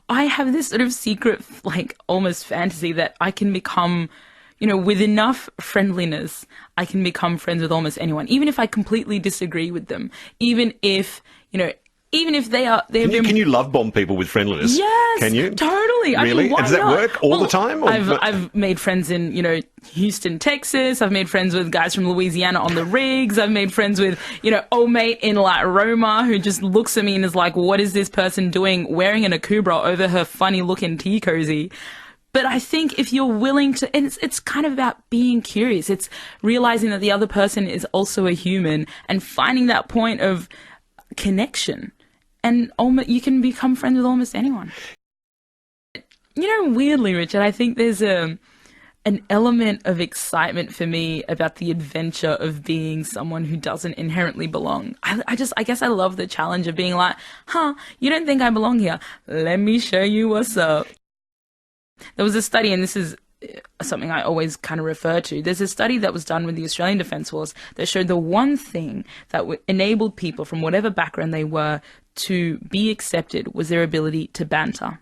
I have this sort of secret, like almost fantasy that I can become, with enough friendliness, I can become friends with almost anyone, even if I completely disagree with them, even if, even if Can you love bomb people with friendliness? Yes, Can you? totally. I Really? mean, why Does that not? work all the time? Or... I've made friends in, Houston, Texas. I've made friends with guys from Louisiana on the rigs. I've made friends with, old mate in like Roma who just looks at me and is like, what is this person doing wearing an akubra over her funny looking tea cozy? But I think if you're willing to, and it's kind of about being curious. It's realizing that the other person is also a human and finding that point of connection. And you can become friends with almost anyone. Weirdly, Richard, I think there's an element of excitement for me about the adventure of being someone who doesn't inherently belong. I guess I love the challenge of being like, you don't think I belong here? Let me show you what's up. There was a study, and this is something I always kind of refer to. There's a study that was done with the Australian Defence Force that showed the one thing that enabled people from whatever background they were to be accepted was their ability to banter.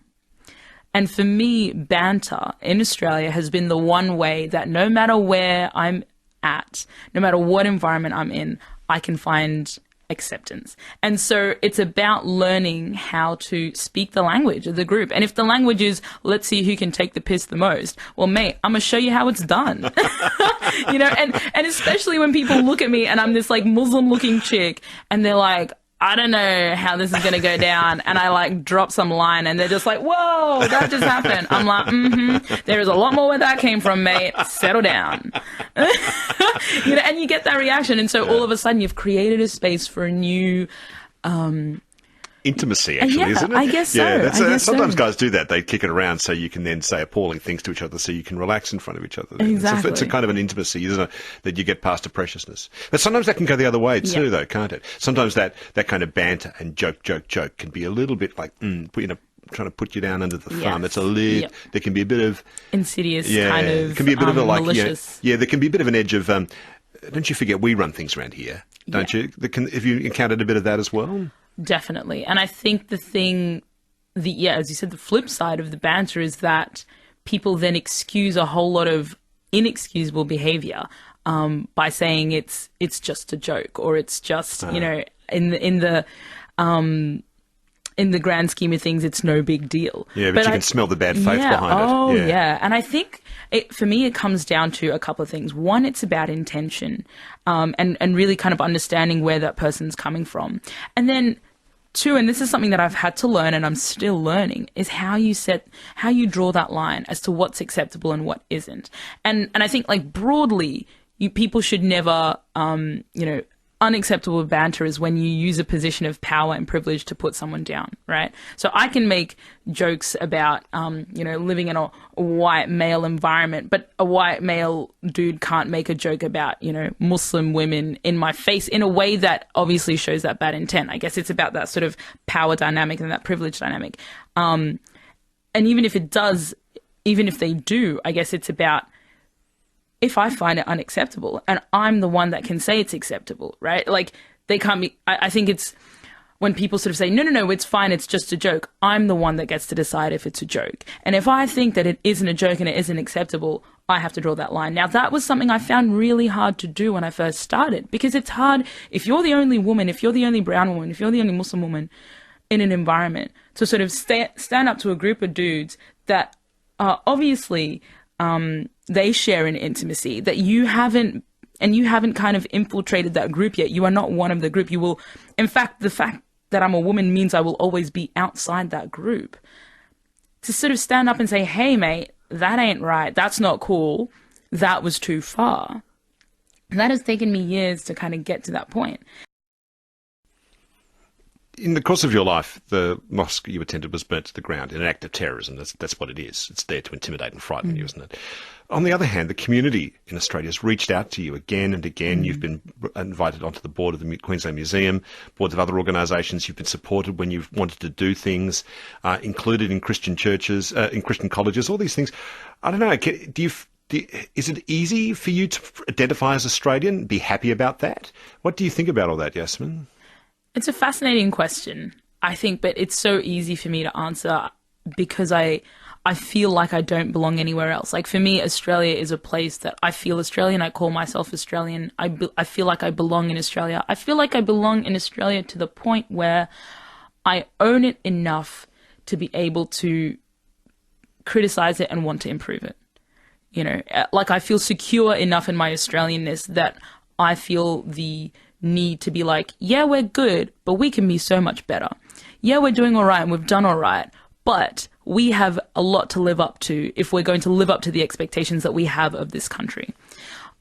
And for me, banter in Australia has been the one way that no matter where I'm at, no matter what environment I'm in, I can find acceptance. And so it's about learning how to speak the language of the group. And if the language is, let's see who can take the piss the most, well, mate, I'm going to show you how it's done. And especially when people look at me and I'm this like Muslim looking chick and they're like, I don't know how this is going to go down. And I like drop some line and they're just like, whoa, that just happened. I'm like, there is a lot more where that came from, mate. Settle down. And you get that reaction. And so all of a sudden you've created a space for a new, intimacy, actually, isn't it? I guess so. Yeah, sometimes guys do that. They kick it around so you can then say appalling things to each other so you can relax in front of each other. Exactly. It's a kind of an intimacy, isn't it, that you get past the preciousness. But sometimes that can go the other way too, though, can't it? Sometimes that kind of banter and joke can be a little bit like, trying to put you down under the thumb. It's a lid. There can be a bit of... insidious kind of it can be a bit of a like... malicious. Yeah, there can be a bit of an edge of... don't you forget we run things around here, don't you? Have you encountered a bit of that as well? Definitely. And I think as you said, the flip side of the banter is that people then excuse a whole lot of inexcusable behavior by saying it's just a joke or it's just, in the grand scheme of things, it's no big deal. Yeah, but you can smell the bad faith behind it. Yeah. And I think for me, it comes down to a couple of things. One, it's about intention and really kind of understanding where that person's coming from. And then two, and this is something that I've had to learn and I'm still learning, is how you draw that line as to what's acceptable and what isn't. And I think like broadly, people should never, unacceptable banter is when you use a position of power and privilege to put someone down, right? So I can make jokes about, living in a white male environment, but a white male dude can't make a joke about, Muslim women in my face in a way that obviously shows that bad intent. I guess it's about that sort of power dynamic and that privilege dynamic. And even if they do, I guess it's about, if I find it unacceptable and I'm the one that can say it's acceptable, right? Like they can't be, I think it's when people sort of say, no, it's fine, it's just a joke. I'm the one that gets to decide if it's a joke. And if I think that it isn't a joke and it isn't acceptable, I have to draw that line. Now, that was something I found really hard to do when I first started, because it's hard if you're the only woman, if you're the only brown woman, if you're the only Muslim woman in an environment, to sort of stand up to a group of dudes that are obviously... they share an intimacy that you haven't kind of infiltrated that group yet. You are not one of the group. You will, in fact, the fact that I'm a woman means I will always be outside that group. To sort of stand up and say, hey, mate, that ain't right. That's not cool. That was too far. And that has taken me years to kind of get to that point. In the course of your life, the mosque you attended was burnt to the ground in an act of terrorism. That's what it is. It's there to intimidate and frighten you, isn't it? On the other hand, the community in Australia has reached out to you again and again. You've been invited onto the board of the Queensland Museum, boards of other organisations. You've been supported when you've wanted to do things, included in Christian churches, in Christian colleges, all these things. I don't know, is it easy for you to identify as Australian, be happy about that? What do you think about all that, Yasmin? It's a fascinating question. I think, but it's so easy for me to answer because I feel like I don't belong anywhere else. Like for me, Australia is a place that I feel Australian. I call myself Australian. I feel like I belong in Australia. I feel like I belong in Australia to the point where I own it enough to be able to criticize it and want to improve it. You know, like I feel secure enough in my Australianness that I feel the need to be like, yeah, we're good, but we can be so much better. Yeah, we're doing all right and we've done all right, but we have a lot to live up to if we're going to live up to the expectations that we have of this country.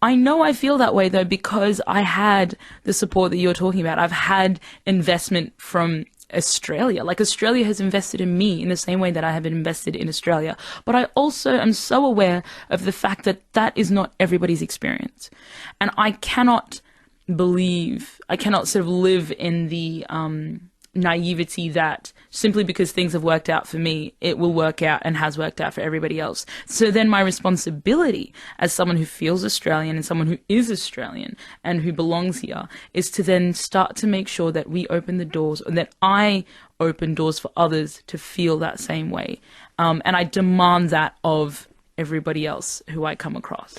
I know I feel that way though because I had the support that you're talking about. I've had investment from Australia. Like Australia has invested in me in the same way that I have invested in Australia. But I also am so aware of the fact that that is not everybody's experience. And I cannot sort of live in the naivety that simply because things have worked out for me, it will work out and has worked out for everybody else. So then my responsibility as someone who feels Australian and someone who is Australian and who belongs here is to then start to make sure that we open the doors and that I open doors for others to feel that same way. And I demand that of everybody else who I come across.